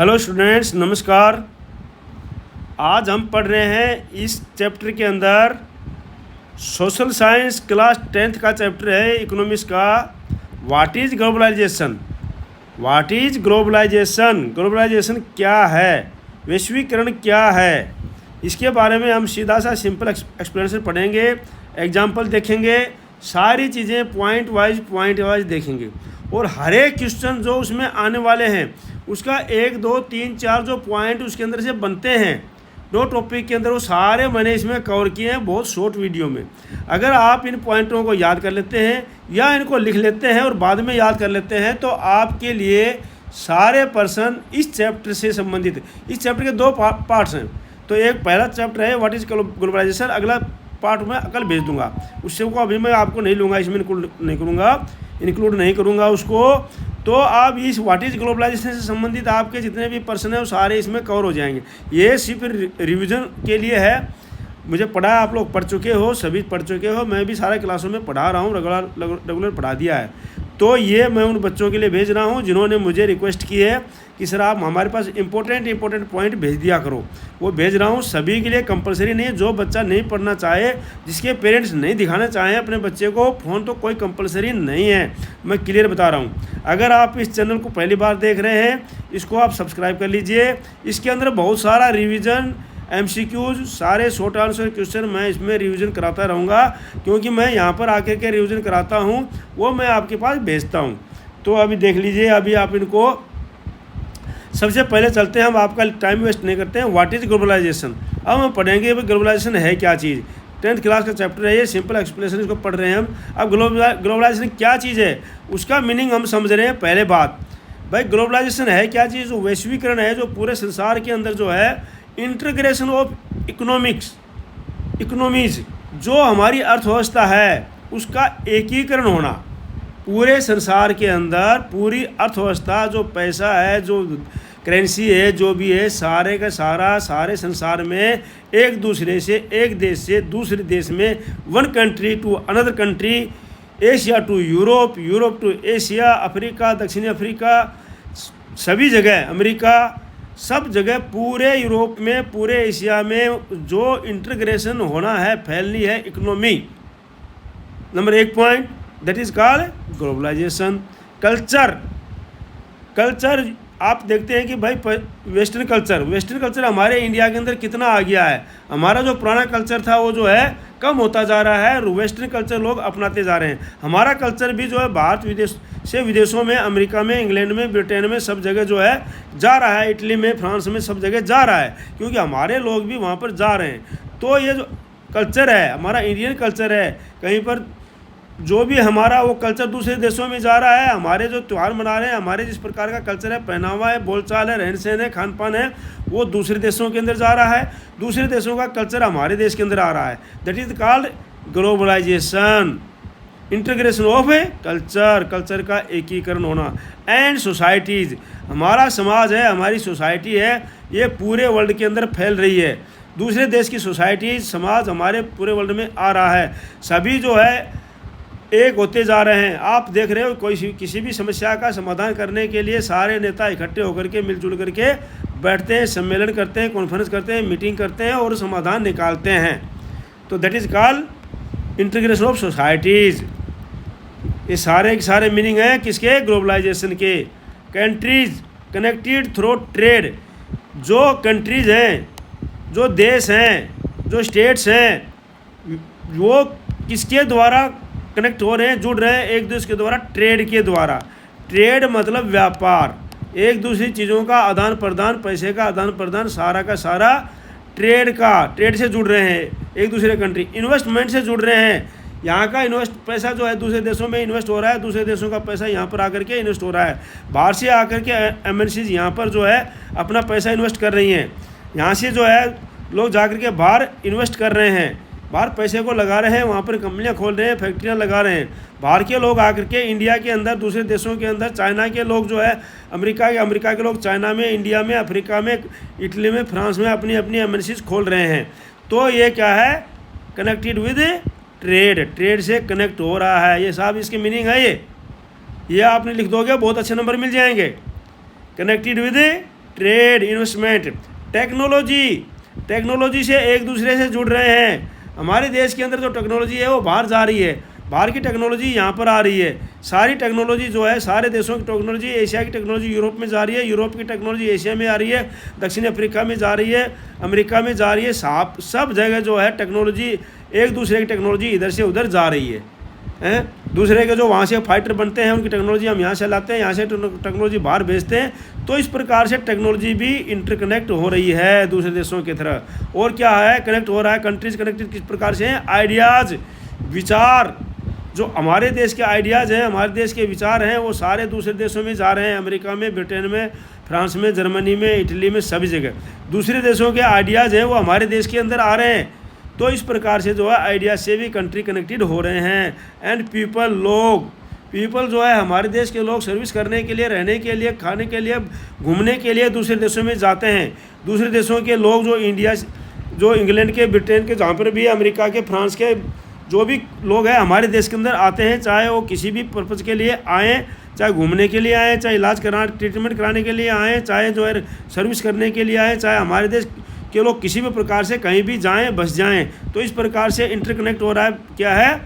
Hello students, नमस्कार। आज हम पढ़ रहे हैं इस चैप्टर के अंदर सोशल साइंस क्लास 10th का चैप्टर है इकोनॉमिक्स का। What is globalisation. What is globalisation. Globalisation क्या है, वैश्वीकरण क्या है, इसके बारे में हम सीधा सा सिंपल एक्सप्लेनेशन पढ़ेंगे, एग्जाम्पल देखेंगे, सारी चीज़ें पॉइंट वाइज देखेंगे और हर एक क्वेश्चन जो उसमें आने वाले हैं उसका 1 2 3 4 जो पॉइंट उसके अंदर से बनते हैं दो टॉपिक के अंदर, वो सारे मैंने इसमें कवर किए हैं बहुत शॉर्ट वीडियो में। अगर आप इन पॉइंटों को याद कर लेते हैं या इनको लिख लेते हैं और बाद में याद कर लेते हैं तो आपके लिए सारे पर्सन इस चैप्टर से संबंधित, इस चैप्टर के 2 पार्ट्स हैं। तो एक पहला चैप्टर है व्हाट इज़ ग्लोबलाइजेशन, अगला पार्ट में कल भेज दूंगा, उससे को अभी मैं आपको नहीं लूँगा, इसमें इंक्लूड नहीं करूँगा उसको। तो आप इस व्हाट इज़ ग्लोबलाइजेशन से संबंधित आपके जितने भी पर्सन हैं वो सारे इसमें कवर हो जाएंगे। ये सिर्फ रिवीजन के लिए है, मुझे पढ़ा है, आप लोग पढ़ चुके हो, सभी पढ़ चुके हो, मैं भी सारे क्लासों में पढ़ा रहा हूँ, रेगुलर पढ़ा दिया है। तो ये मैं उन बच्चों के लिए भेज रहा हूँ जिन्होंने मुझे रिक्वेस्ट की है कि सर आप हमारे पास इंपॉर्टेंट पॉइंट भेज दिया करो, वो भेज रहा हूँ। सभी के लिए कंपलसरी नहीं है, जो बच्चा नहीं पढ़ना चाहे, जिसके पेरेंट्स नहीं दिखाना चाहें अपने बच्चे को फ़ोन, तो कोई कंपलसरी नहीं है, मैं क्लियर बता रहा हूँ। अगर आप इस चैनल को पहली बार देख रहे हैं इसको आप सब्सक्राइब कर लीजिए। इसके अंदर बहुत सारा रिविज़न, MCQs, सारे शॉर्ट आंसर क्वेश्चन मैं इसमें रिवीजन कराता रहूँगा, क्योंकि मैं यहाँ पर आकर के रिवीजन कराता हूँ, वो मैं आपके पास भेजता हूँ। तो अभी देख लीजिए, अभी आप इनको सबसे पहले चलते हैं, हम आपका टाइम वेस्ट नहीं करते हैं। What is globalisation. अब हम पढ़ेंगे भाई ग्लोबलाइजेशन है क्या चीज़। 10th क्लास का चैप्टर है ये, सिंपल एक्सप्लेनेशन इसको पढ़ रहे हैं हम। अब ग्लोबलाइजेशन क्या चीज़ है उसका मीनिंग हम समझ रहे हैं। पहले बात भाई, ग्लोबलाइजेशन है क्या चीज़, जो वैश्वीकरण है, जो पूरे संसार के अंदर जो है इंटीग्रेशन ऑफ इकोनॉमीज, जो हमारी अर्थव्यवस्था है उसका एकीकरण होना। पूरे संसार के अंदर पूरी अर्थव्यवस्था, जो पैसा है, जो करेंसी है, जो भी है, सारे का सारा सारे संसार में एक दूसरे से, एक देश से दूसरे देश में, one country to another country, Asia to Europe, Europe to Asia, Africa, दक्षिणी अफ्रीका, सभी जगह, अमेरिका, सब जगह, पूरे यूरोप में, पूरे एशिया में जो इंटीग्रेशन होना है, फैलनी है economy. Number 1 point, that is called globalisation. Culture आप देखते हैं कि भाई वेस्टर्न कल्चर हमारे इंडिया के अंदर कितना आ गया है। हमारा जो पुराना कल्चर था वो जो है कम होता जा रहा है, वेस्टर्न कल्चर लोग अपनाते जा रहे हैं। हमारा कल्चर भी जो है भारत विदेशों में, अमेरिका में, इंग्लैंड में, ब्रिटेन में, सब जगह जो है जा रहा है, इटली में, फ्रांस में, सब जगह जा रहा है, क्योंकि हमारे लोग भी वहाँ पर जा रहे हैं। तो ये जो कल्चर है हमारा, इंडियन कल्चर है, कहीं पर जो भी हमारा वो कल्चर दूसरे देशों में जा रहा है। हमारे जो त्यौहार मना रहे हैं, हमारे जिस प्रकार का कल्चर है, पहनावा है, बोलचाल है, रहन सहन है, खान पान है, वो दूसरे देशों के अंदर जा रहा है। दूसरे देशों का कल्चर हमारे देश के अंदर आ रहा है। That is called globalisation, integration of a culture का एकीकरण होना। एंड सोसाइटीज़, हमारा समाज है, हमारी सोसाइटी है, ये पूरे वर्ल्ड के अंदर फैल रही है। दूसरे देश की सोसाइटीज़, समाज हमारे पूरे वर्ल्ड में आ रहा है। सभी जो है एक होते जा रहे हैं। आप देख रहे हो किसी भी समस्या का समाधान करने के लिए सारे नेता इकट्ठे होकर के, मिलजुल करके बैठते हैं, सम्मेलन करते हैं, कॉन्फ्रेंस करते हैं, मीटिंग करते हैं और समाधान निकालते हैं। तो that is called integration of societies. ये सारे के सारे मीनिंग हैं किसके, ग्लोबलाइजेशन के। कंट्रीज कनेक्टेड थ्रू ट्रेड, जो कंट्रीज़ हैं, जो देश हैं, जो स्टेट्स हैं, वो किसके द्वारा कनेक्ट हो रहे हैं, जुड़ रहे हैं एक दूसरे के द्वारा, ट्रेड के द्वारा। ट्रेड मतलब व्यापार, एक दूसरी चीज़ों का आदान प्रदान, पैसे का आदान प्रदान, सारा का सारा ट्रेड से जुड़ रहे हैं एक दूसरे कंट्री। इन्वेस्टमेंट से जुड़ रहे हैं, यहाँ का पैसा जो है दूसरे देशों में इन्वेस्ट हो रहा है, दूसरे देशों का पैसा यहाँ पर आकर के इन्वेस्ट हो रहा है। बाहर से आकर के MNCs यहाँ पर जो है अपना पैसा इन्वेस्ट कर रही हैं। यहाँ से जो है लोग जाकर के बाहर इन्वेस्ट कर रहे हैं, बाहर पैसे को लगा रहे हैं, वहाँ पर कंपनियाँ खोल रहे हैं, फैक्ट्रियाँ लगा रहे हैं। बाहर के लोग आकर के इंडिया के अंदर, दूसरे देशों के अंदर, चाइना के लोग जो है अमेरिका के लोग चाइना में, इंडिया में, अफ्रीका में, इटली में, फ्रांस में अपनी अपनी MNCs खोल रहे हैं। तो ये क्या है, कनेक्टेड विद ट्रेड से कनेक्ट हो रहा है। ये साहब इसकी मीनिंग है ये आपने लिख दोगे बहुत अच्छे नंबर मिल जाएंगे। Connected with trade, investment, technology से एक दूसरे से जुड़ रहे हैं। हमारे देश के अंदर जो टेक्नोलॉजी है वो बाहर जा रही है, बाहर की टेक्नोलॉजी यहाँ पर आ रही है। सारी टेक्नोलॉजी जो है, सारे देशों की टेक्नोलॉजी, एशिया की टेक्नोलॉजी यूरोप में जा रही है, यूरोप की टेक्नोलॉजी एशिया में आ रही है, दक्षिण अफ्रीका में जा रही है, अमेरिका में जा रही है। सब जगह जो है टेक्नोलॉजी, एक दूसरे की टेक्नोलॉजी इधर से उधर जा रही है। दूसरे के जो वहाँ से फाइटर बनते हैं उनकी टेक्नोलॉजी हम यहाँ से लाते हैं, यहाँ से टेक्नोलॉजी बाहर भेजते हैं। तो इस प्रकार से टेक्नोलॉजी भी इंटरकनेक्ट हो रही है दूसरे देशों की तरह। और क्या है, कनेक्ट हो रहा है, कंट्रीज कनेक्टेड किस प्रकार से हैं, आइडियाज़, विचार, जो हमारे देश के आइडियाज़ हैं, हमारे देश के विचार हैं, वो सारे दूसरे देशों में जा रहे हैं, अमेरिका में, ब्रिटेन में, फ्रांस में, जर्मनी में, इटली में, सभी जगह दूसरे देशों के आइडियाज़ हैं वो हमारे देश के अंदर आ रहे हैं। तो इस प्रकार से जो है आइडिया से भी कंट्री कनेक्टेड हो रहे हैं। एंड पीपल जो है, हमारे देश के लोग सर्विस करने के लिए, रहने के लिए, खाने के लिए, घूमने के लिए दूसरे देशों में जाते हैं। दूसरे देशों के लोग जो इंडिया, जो इंग्लैंड के, ब्रिटेन के, जहाँ पर भी, अमेरिका के, फ्रांस के जो भी लोग हैं हमारे देश के अंदर आते हैं, चाहे वो किसी भी पर्पज़ के लिए आएँ, चाहे घूमने के लिए आएँ, चाहे इलाज कराने, ट्रीटमेंट कराने के लिए आएँ, चाहे जो है सर्विस करने के लिए आएँ, चाहे हमारे देश के लोग किसी भी प्रकार से कहीं भी जाएं, बस जाएं। तो इस प्रकार से इंटरकनेक्ट हो रहा है, क्या है,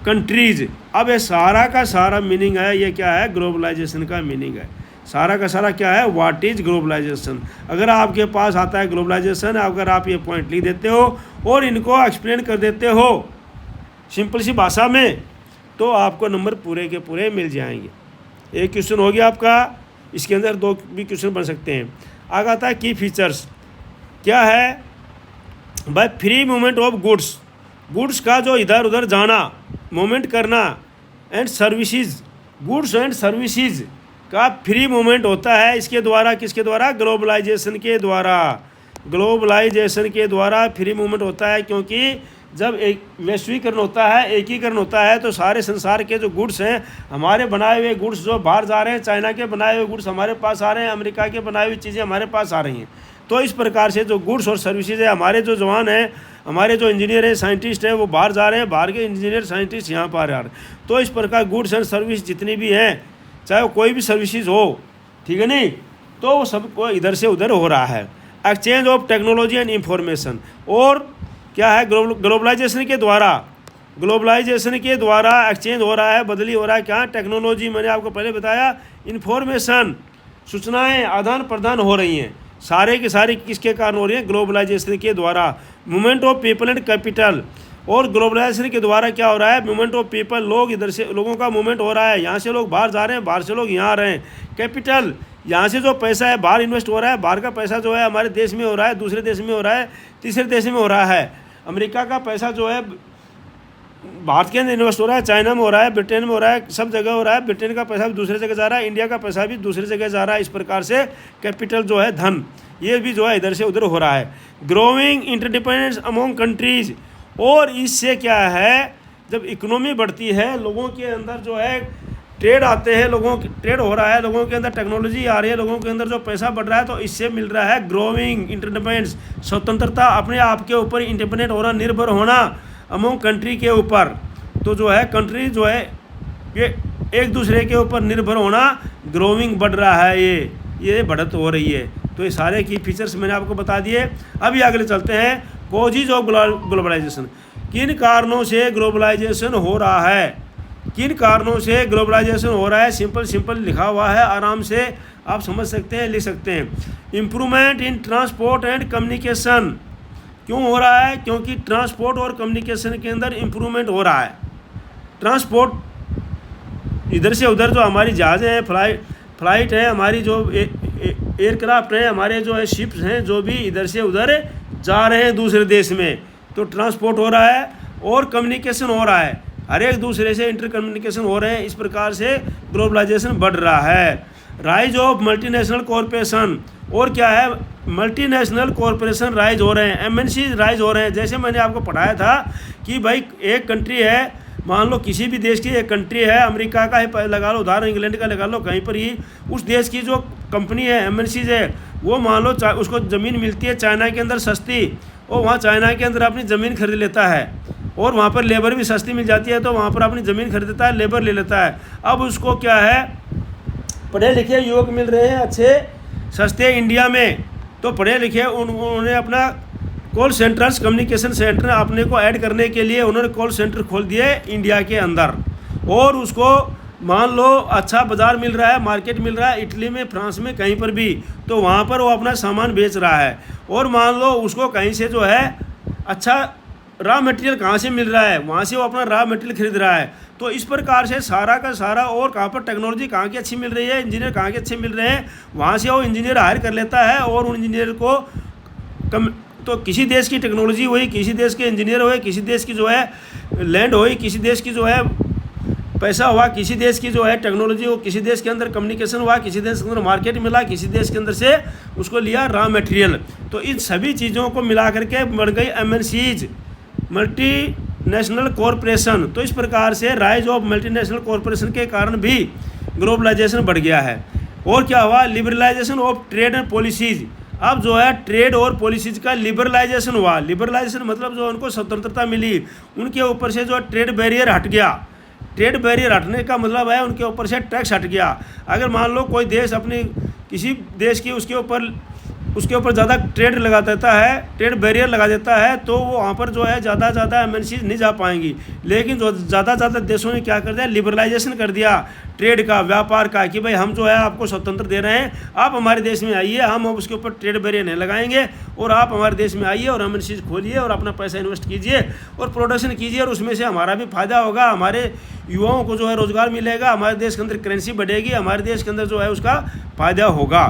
कंट्रीज। अब ये सारा का सारा मीनिंग है, ये क्या है, ग्लोबलाइजेशन का मीनिंग है। सारा का सारा क्या है, व्हाट इज ग्लोबलाइजेशन। अगर आपके पास आता है ग्लोबलाइजेशन, अगर आप ये पॉइंट लिख देते हो और इनको एक्सप्लेन कर देते हो सिंपल सी भाषा में, तो आपको नंबर पूरे के पूरे मिल जाएंगे। एक क्वेश्चन हो गया आपका, इसके अंदर 2 भी क्वेश्चन बन सकते हैं। आगे आता है की फीचर्स। क्या है भाई, फ्री मूवमेंट ऑफ गुड्स का जो इधर उधर जाना, मूवमेंट करना, and services, goods and services का फ्री मूवमेंट होता है। इसके द्वारा, किसके द्वारा, ग्लोबलाइजेशन के द्वारा। ग्लोबलाइजेशन के द्वारा फ्री मूवमेंट होता है, क्योंकि जब एक वैश्वीकरण होता है, एकीकरण होता है, तो सारे संसार के जो गुड्स हैं, हमारे बनाए हुए गुड्स जो बाहर जा रहे हैं, चाइना के बनाए हुए गुड्स हमारे पास आ रहे हैं, अमेरिका के बनाए हुई चीज़ें हमारे पास आ रही हैं। तो इस प्रकार से जो गुड्स और सर्विसेज है, हमारे जो जवान हैं, हमारे जो इंजीनियर हैं, साइंटिस्ट हैं, वो बाहर जा रहे हैं, बाहर के इंजीनियर साइंटिस्ट यहाँ पर आ रहे हैं। तो इस प्रकार गुड्स एंड सर्विस जितनी भी हैं, चाहे वो कोई भी सर्विसेज हो, ठीक है नहीं, तो वो सबको इधर से उधर हो रहा है। Exchange of technology and information, और क्या है, ग्लोबलाइजेशन के द्वारा एक्सचेंज हो रहा है, बदली हो रहा है। क्या, टेक्नोलॉजी, मैंने आपको पहले बताया, इन्फॉर्मेशन, सूचनाएं आदान प्रदान हो रही हैं। सारे के सारे किसके कारण हो रही हैं, ग्लोबलाइजेशन के द्वारा। Movement of people and capital, और ग्लोबलाइजेशन के द्वारा क्या हो रहा है, मूवमेंट ऑफ पीपल, लोग इधर से, लोगों का मूवमेंट हो रहा है, यहाँ से लोग बाहर जा रहे हैं, बाहर से लोग यहाँ आ रहे हैं। कैपिटल, यहाँ से जो पैसा है बाहर इन्वेस्ट हो रहा है, बाहर का पैसा जो है हमारे देश में हो रहा है, दूसरे देश में हो रहा है, तीसरे देश में हो रहा है। अमेरिका का पैसा जो है भारत के अंदर इन्वेस्ट हो रहा है, चाइना में हो रहा है, ब्रिटेन में हो रहा है, सब जगह हो रहा है। ब्रिटेन का पैसा भी दूसरी जगह जा रहा है, इंडिया का पैसा भी दूसरी जगह जा रहा है। इस प्रकार से कैपिटल जो है, धन, ये भी जो है इधर से उधर हो रहा है। ग्रोइंग इंटरडिपेंडेंस अमोंग कंट्रीज, और इससे क्या है, जब इकोनॉमी बढ़ती है, लोगों के अंदर जो है ट्रेड आते हैं, ट्रेड हो रहा है, लोगों के अंदर टेक्नोलॉजी आ रही है, लोगों के अंदर जो पैसा बढ़ रहा है, तो इससे मिल रहा है ग्रोइंग इंटरडिपेंडेंस, स्वतंत्रता, अपने आप के ऊपर इंडिपेंडेंट होना, निर्भर होना अमोंग कंट्री के ऊपर। तो जो है कंट्री जो है ये एक दूसरे के ऊपर निर्भर होना, ग्रोइंग बढ़ रहा है, ये बढ़त हो रही है। तो ये सारे की फीचर्स मैंने आपको बता दिए। अभी आगे चलते हैं, कॉजेज ऑफ ग्लोबलाइजेशन, किन कारणों से ग्लोबलाइजेशन हो रहा है, किन कारणों से ग्लोबलाइजेशन हो रहा है। सिंपल लिखा हुआ है, आराम से आप समझ सकते हैं, लिख सकते हैं। Improvement in transport and communication, क्यों हो रहा है, क्योंकि ट्रांसपोर्ट और कम्युनिकेशन के अंदर इम्प्रूवमेंट हो रहा है। ट्रांसपोर्ट इधर से उधर, जो हमारी जहाज़ें हैं, फ्लाइट है, हमारी जो एयरक्राफ्ट है, हमारे जो है शिप्स हैं, जो भी इधर से उधर जा रहे हैं दूसरे देश में, तो ट्रांसपोर्ट हो रहा है और कम्युनिकेशन हो रहा है, हर एक दूसरे से इंटर कम्युनिकेशन हो रहे हैं। इस प्रकार से ग्लोबलाइजेशन बढ़ रहा है। राइज ऑफ मल्टीनेशनल कॉरपोरेशन, और क्या है, मल्टीनेशनल कॉरपोरेशन राइज हो रहे हैं, एमएनसी राइज हो रहे हैं। जैसे मैंने आपको पढ़ाया था कि भाई एक कंट्री है, मान लो किसी भी देश की एक कंट्री है, अमेरिका का है लगा लो, उदाहरण इंग्लैंड का लगा लो, कहीं पर ही उस देश की जो कंपनी है, एमएनसीज है, वो मान लो उसको ज़मीन मिलती है चाइना के अंदर सस्ती, और वहाँ चाइना के अंदर अपनी ज़मीन खरीद लेता है, और वहाँ पर लेबर भी सस्ती मिल जाती है, तो वहाँ पर अपनी ज़मीन खरीदता है, लेबर ले लेता है। अब उसको क्या है, पढ़े लिखे युवक मिल रहे हैं अच्छे सस्ते इंडिया में। तो पढ़े लिखे उन्होंने अपना कॉल सेंटर्स, कम्युनिकेशन सेंटर अपने को ऐड करने के लिए उन्होंने कॉल सेंटर खोल दिए इंडिया के अंदर, और उसको मान लो अच्छा बाज़ार मिल रहा है, मार्केट मिल रहा है इटली में, फ्रांस में, कहीं पर भी, तो वहाँ पर वो अपना सामान बेच रहा है। और मान लो उसको कहीं से जो है अच्छा रॉ मटेरियल कहाँ से मिल रहा है, वहाँ से वो अपना रॉ मटेरियल खरीद रहा है। तो इस प्रकार से सारा का सारा, और कहाँ पर टेक्नोलॉजी कहाँ की अच्छी मिल रही है, इंजीनियर कहाँ के अच्छे मिल रहे हैं, वहाँ से वो इंजीनियर हायर कर लेता है, और उन इंजीनियर को तो किसी देश की टेक्नोलॉजी हुई, किसी देश के इंजीनियर हुए, किसी देश की जो है लैंड हुई, किसी देश की जो है पैसा हुआ, किसी देश की जो है टेक्नोलॉजी हो, किसी देश के अंदर कम्युनिकेशन हुआ, किसी देश के अंदर मार्केट मिला, किसी देश के अंदर से उसको लिया रॉ मटेरियल। तो इन सभी चीज़ों को मिला करके बन गई MNCs, मल्टी नेशनल कॉरपोरेशन। तो इस प्रकार से राइज ऑफ मल्टीनेशनल कॉरपोरेशन के कारण भी ग्लोबलाइजेशन बढ़ गया है। और क्या हुआ, liberalisation of trade and policies. अब जो है ट्रेड और पॉलिसीज़ का लिबरलाइजेशन हुआ। लिबरलाइजेशन मतलब जो उनको स्वतंत्रता मिली, उनके ऊपर से जो ट्रेड बैरियर हट गया। ट्रेड बैरियर हटने का मतलब है उनके ऊपर से टैक्स हट गया। अगर मान लो कोई देश अपनी किसी देश की उसके ऊपर ज़्यादा ट्रेड लगा देता है, ट्रेड बैरियर लगा देता है, तो वो वहाँ पर जो है ज़्यादा MNCs नहीं जा पाएंगी। लेकिन जो ज़्यादा देशों ने क्या कर दिया, लिबरलाइजेशन कर दिया ट्रेड का, व्यापार का, कि भाई हम जो है आपको स्वतंत्र दे रहे हैं, आप हमारे देश में आइए, हम उसके ऊपर ट्रेड बैरियर नहीं लगाएंगे, और आप हमारे देश में आइए और MNCs खोलिए और अपना पैसा इन्वेस्ट कीजिए और प्रोडक्शन कीजिए, और उसमें से हमारा भी फायदा होगा, हमारे युवाओं को जो है रोज़गार मिलेगा, हमारे देश के अंदर करेंसी बढ़ेगी, हमारे देश के अंदर जो है उसका फ़ायदा होगा,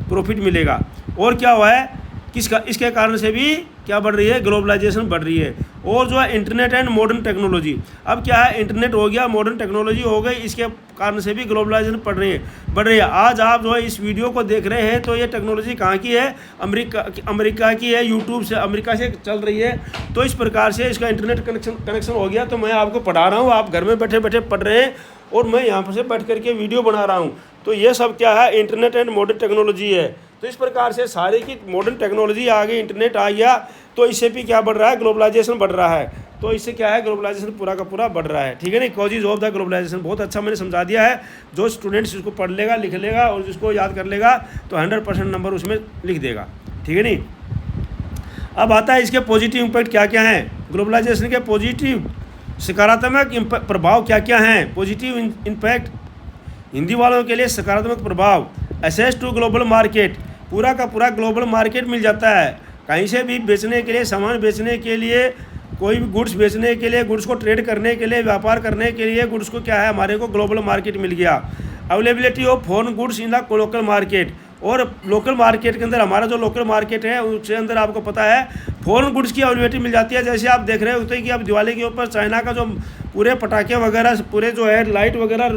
प्रॉफिट मिलेगा। और क्या हुआ है, इसके कारण से भी क्या बढ़ रही है, ग्लोबलाइजेशन बढ़ रही है। और जो है इंटरनेट एंड मॉडर्न टेक्नोलॉजी। अब क्या है, इंटरनेट हो गया, मॉडर्न टेक्नोलॉजी हो गई, इसके कारण से भी ग्लोबलाइजेशन बढ़ रही है। आज आप जो है इस वीडियो को देख रहे हैं, तो ये टेक्नोलॉजी कहाँ की है, अमेरिका की है, यूट्यूब से अमेरिका से चल रही है। तो इस प्रकार से इसका इंटरनेट कनेक्शन हो गया, तो मैं आपको पढ़ा रहा हूँ, आप घर में बैठे बैठे पढ़ रहे हैं, और मैं यहाँ पर से बैठ करके वीडियो बना रहा हूँ। तो ये सब क्या है, इंटरनेट एंड मॉडर्न टेक्नोलॉजी है। तो इस प्रकार से सारी की मॉडर्न टेक्नोलॉजी आ गई, इंटरनेट आ गया, तो इससे भी क्या बढ़ रहा है, ग्लोबलाइजेशन बढ़ रहा है। तो इससे क्या है, ग्लोबलाइजेशन पूरा का पूरा बढ़ रहा है। ठीक है ना, कॉजेज ऑफ द ग्लोबलाइजेशन बहुत अच्छा मैंने समझा दिया है। जो स्टूडेंट्स इसको पढ़ लेगा, लिख लेगा और जिसको याद कर लेगा, तो 100% नंबर उसमें लिख देगा। ठीक है नहीं। अब आता है इसके पॉजिटिव इम्पैक्ट क्या क्या हैं, ग्लोबलाइजेशन के पॉजिटिव सकारात्मक प्रभाव क्या क्या हैं। पॉजिटिव इम्पैक्ट हिंदी वालों के लिए सकारात्मक प्रभाव, एक्सेस टू ग्लोबल मार्केट, पूरा का पूरा ग्लोबल मार्केट मिल जाता है। कहीं से भी बेचने के लिए, सामान बेचने के लिए, कोई भी गुड्स बेचने के लिए, गुड्स को ट्रेड करने के लिए, व्यापार करने के लिए, गुड्स को क्या है, हमारे को ग्लोबल मार्केट मिल गया। Availability of foreign goods in the local market, और लोकल मार्केट के अंदर हमारा जो लोकल मार्केट है उसके अंदर आपको पता है फॉरेन गुड्स की अवेलेबिलिटी मिल जाती है। जैसे आप देख रहे होते हैं कि अब दिवाली के ऊपर चाइना का जो पूरे पटाखे वगैरह, पूरे जो है लाइट वगैरह,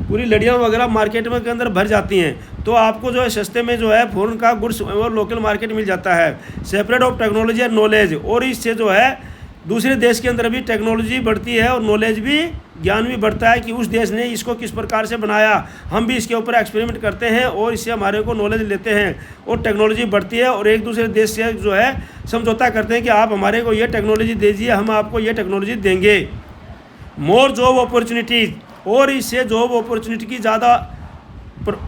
पूरी लड़ियाँ वगैरह मार्केट में के अंदर भर जाती हैं, तो आपको जो है सस्ते में जो है फॉरेन का गुड्स और लोकल मार्केट मिल जाता है। Separate of technology and knowledge, और इससे जो है दूसरे देश के अंदर भी टेक्नोलॉजी बढ़ती है और नॉलेज भी, ज्ञान भी बढ़ता है कि उस देश ने इसको किस प्रकार से बनाया, हम भी इसके ऊपर एक्सपेरिमेंट करते हैं और इससे हमारे को नॉलेज लेते हैं, और टेक्नोलॉजी बढ़ती है। और एक दूसरे देश से जो है समझौता करते हैं कि आप हमारे को ये टेक्नोलॉजी दीजिए, हम आपको ये टेक्नोलॉजी देंगे। मोर जॉब अपॉर्चुनिटीज़, और इससे जॉब अपॉर्चुनिटी की ज़्यादा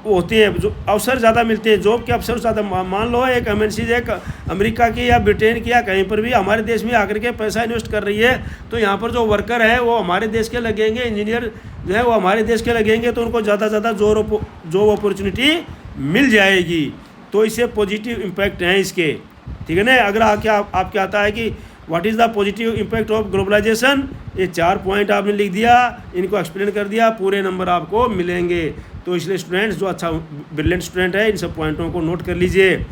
होती है, जो अवसर ज़्यादा मिलते हैं, जॉब के अवसर ज़्यादा। मान लो एक MNCs एक अमेरिका की या ब्रिटेन की या कहीं पर भी हमारे देश में आकर के पैसा इन्वेस्ट कर रही है, तो यहाँ पर जो वर्कर है वो हमारे देश के लगेंगे, इंजीनियर जो है वो हमारे देश के लगेंगे, तो उनको ज़्यादा जॉब अपॉर्चुनिटी मिल जाएगी। तो इससे पॉजिटिव इम्पैक्ट हैं इसके। ठीक है ना। अगर आपके आता है कि what is the positive impact of globalisation, ये 4 पॉइंट आपने लिख दिया, इनको एक्सप्लेन कर दिया, पूरे नंबर आपको मिलेंगे। तो इसलिए स्टूडेंट्स जो अच्छा ब्रिलियंट स्टूडेंट है, इन सब पॉइंटों को नोट कर लीजिए।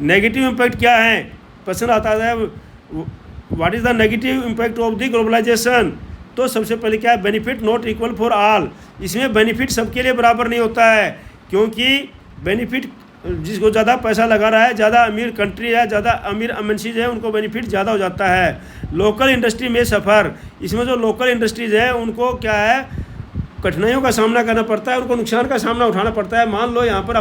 नेगेटिव इम्पैक्ट क्या है, क्वेश्चन आता है what is the negative impact of the globalisation. तो सबसे पहले क्या है, benefit not equal for all. इसमें बेनिफिट सबके लिए बराबर नहीं होता है, क्योंकि बेनिफिट जिसको ज़्यादा पैसा लगा रहा है, ज़्यादा अमीर कंट्री है, ज़्यादा अमीर MNCs है, उनको बेनिफिट ज़्यादा हो जाता है। लोकल इंडस्ट्री में सफ़र, इसमें जो लोकल इंडस्ट्रीज़ है उनको क्या है, कठिनाइयों का सामना करना पड़ता है, उनको नुकसान का सामना उठाना पड़ता है। मान लो यहाँ पर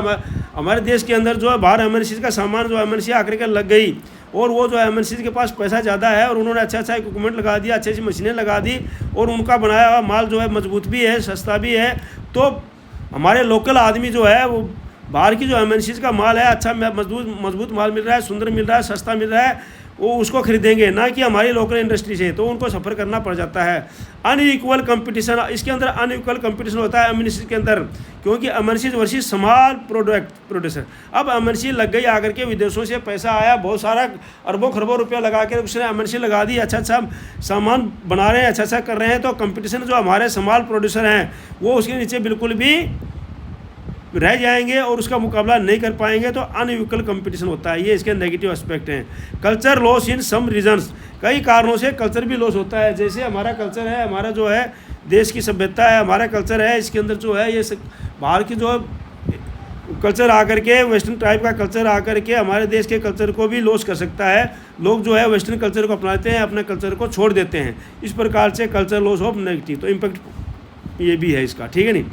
हमारे देश के अंदर जो है बाहर MNCs का सामान, जो MNC आकर के लग गई, और वो जो MNCs के पास पैसा ज़्यादा है और उन्होंने अच्छा इक्विपमेंट लगा दिया, अच्छी मशीनें लगा दी, और उनका बनाया हुआ माल जो है मजबूत भी है, सस्ता भी है, तो हमारे लोकल आदमी जो है वो बाहर की जो एमएनसीज का माल है, अच्छा मजबूत माल मिल रहा है, सुंदर मिल रहा है, सस्ता मिल रहा है, वो उसको खरीदेंगे, ना कि हमारी लोकल इंडस्ट्री से, तो उनको सफ़र करना पड़ जाता है। अनइक्वल कंपटीशन, इसके अंदर अनइक्वल कंपटीशन होता है एमएनसी के अंदर, क्योंकि एमएनसी वर्सेस स्मॉल प्रोड्यूसर। अब एमएनसी लग गई आकर के, विदेशों से पैसा आया, बहुत सारा अरबों खरबों रुपया लगा के उसने एमएनसी लगा दी, अच्छा सामान बना रहे हैं, अच्छा कर रहे हैं, तो कंपटीशन जो हमारे स्मॉल प्रोड्यूसर हैं वो उसके नीचे बिल्कुल भी रह जाएंगे और उसका मुकाबला नहीं कर पाएंगे, तो अनइक्वल कंपटीशन होता है। ये इसके नेगेटिव एस्पेक्ट हैं। Culture loss in some reasons, कई कारणों से कल्चर भी लॉस होता है। जैसे हमारा कल्चर है, हमारा जो है देश की सभ्यता है, हमारा कल्चर है, इसके अंदर जो है ये बाहर की जो कल्चर आकर के, वेस्टर्न टाइप का कल्चर आकर के हमारे देश के कल्चर को भी लॉस कर सकता है। लोग जो है वेस्टर्न कल्चर को अपनाते हैं, अपने कल्चर को छोड़ देते हैं, इस प्रकार से कल्चर लॉस ऑफ नेगेटिव, तो इम्पैक्ट ये भी है इसका, ठीक है नहीं।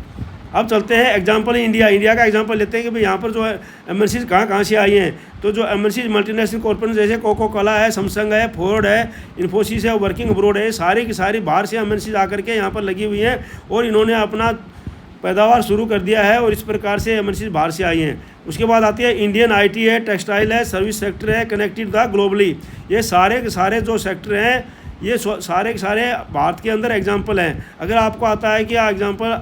अब चलते हैं एग्जांपल इंडिया का एग्जांपल लेते हैं कि भाई यहाँ पर जो है एमएनसीज कहाँ से आई हैं। तो जो एमएनसीज मल्टीनेशनल कॉर्पोरेशन जैसे कोको कोला है, सैमसंग है, फोर्ड है, इन्फोसिस है, वर्किंग अब्रोड है, सारी की सारी बाहर से एमएनसीज आकर के यहाँ पर लगी हुई हैं और इन्होंने अपना पैदावार शुरू कर दिया है और इस प्रकार से एमएनसीज बाहर से आई हैं। उसके बाद आती है इंडियन आईटी है, टेक्सटाइल है, सर्विस सेक्टर है, कनेक्टेड द ग्लोबली। ये सारे के सारे जो सेक्टर हैं ये सारे के सारे भारत के अंदर एग्जाम्पल हैं। अगर आपको आता है कि एग्जाम्पल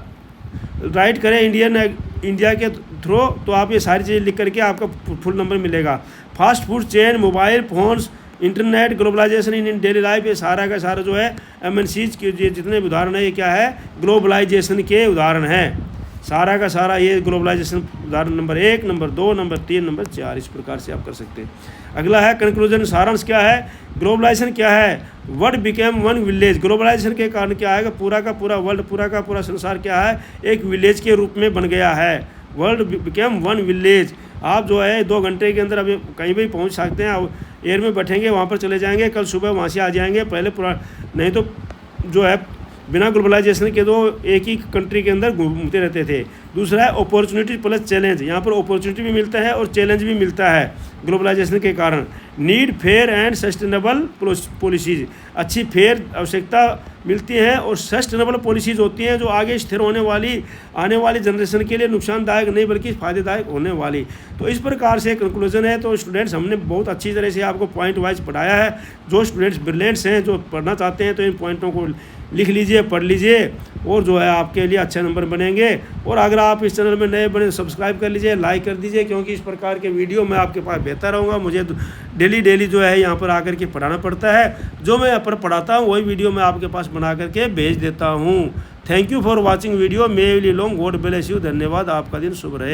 राइट करें इंडिया के थ्रू, तो आप ये सारी चीज़ें लिख करके आपका फुल नंबर मिलेगा। Fast food chain, mobile phones, internet, globalization in daily life, ये सारा का सारा जो है एमएनसीज के जितने भी उदाहरण है ये क्या है, ग्लोबलाइजेशन के उदाहरण हैं। सारा का सारा ये ग्लोबलाइजेशन उदाहरण नंबर 1, नंबर 2, नंबर 3, नंबर 4, इस प्रकार से आप कर सकते हैं। अगला है कंक्लूजन, सारांश क्या है। ग्लोबलाइजेशन क्या है, world became one village. Globalisation के कारण क्या है कि पूरा का पूरा वर्ल्ड, पूरा का पूरा संसार क्या है, एक विलेज के रूप में बन गया है। World became one village. आप जो है 2 घंटे के अंदर अभी कहीं भी पहुंच सकते हैं। आप एयर में बैठेंगे, वहाँ पर चले जाएंगे, कल सुबह वहाँ से आ जाएंगे। पहले पूरा नहीं तो जो है बिना ग्लोबलाइजेशन के तो एक ही कंट्री के अंदर घूमते रहते थे। दूसरा है अपॉर्चुनिटी प्लस चैलेंज, यहाँ पर अपॉर्चुनिटी भी मिलता है और चैलेंज भी मिलता है ग्लोबलाइजेशन के कारण। Need fair and sustainable policies, अच्छी फेयर आवश्यकता मिलती है और सस्टेनेबल पॉलिसीज होती हैं जो आगे स्थिर होने वाली, आने वाली जनरेशन के लिए नुकसानदायक नहीं बल्कि फ़ायदेदायक होने वाली। तो इस प्रकार से कंक्लूजन है। तो स्टूडेंट्स हमने बहुत अच्छी तरह से आपको पॉइंट वाइज पढ़ाया है। जो स्टूडेंट्स ब्रिलियंट्स हैं, जो पढ़ना चाहते हैं, तो इन पॉइंटों को लिख लीजिए, पढ़ लीजिए और जो है आपके लिए अच्छे नंबर बनेंगे। और अगर आप इस चैनल में नए बने सब्सक्राइब कर लीजिए, लाइक कर दीजिए, क्योंकि इस प्रकार के वीडियो मैं आपके पास बेहतर रहूँगा। मुझे डेली जो है यहाँ पर आकर के पढ़ाना पड़ता है। जो मैं यहाँ पर पढ़ाता हूँ वही वीडियो मैं आपके पास बना करके भेज देता हूँ। Thank you for watching video. May will long, God bless you. धन्यवाद, आपका दिन शुभ रहे।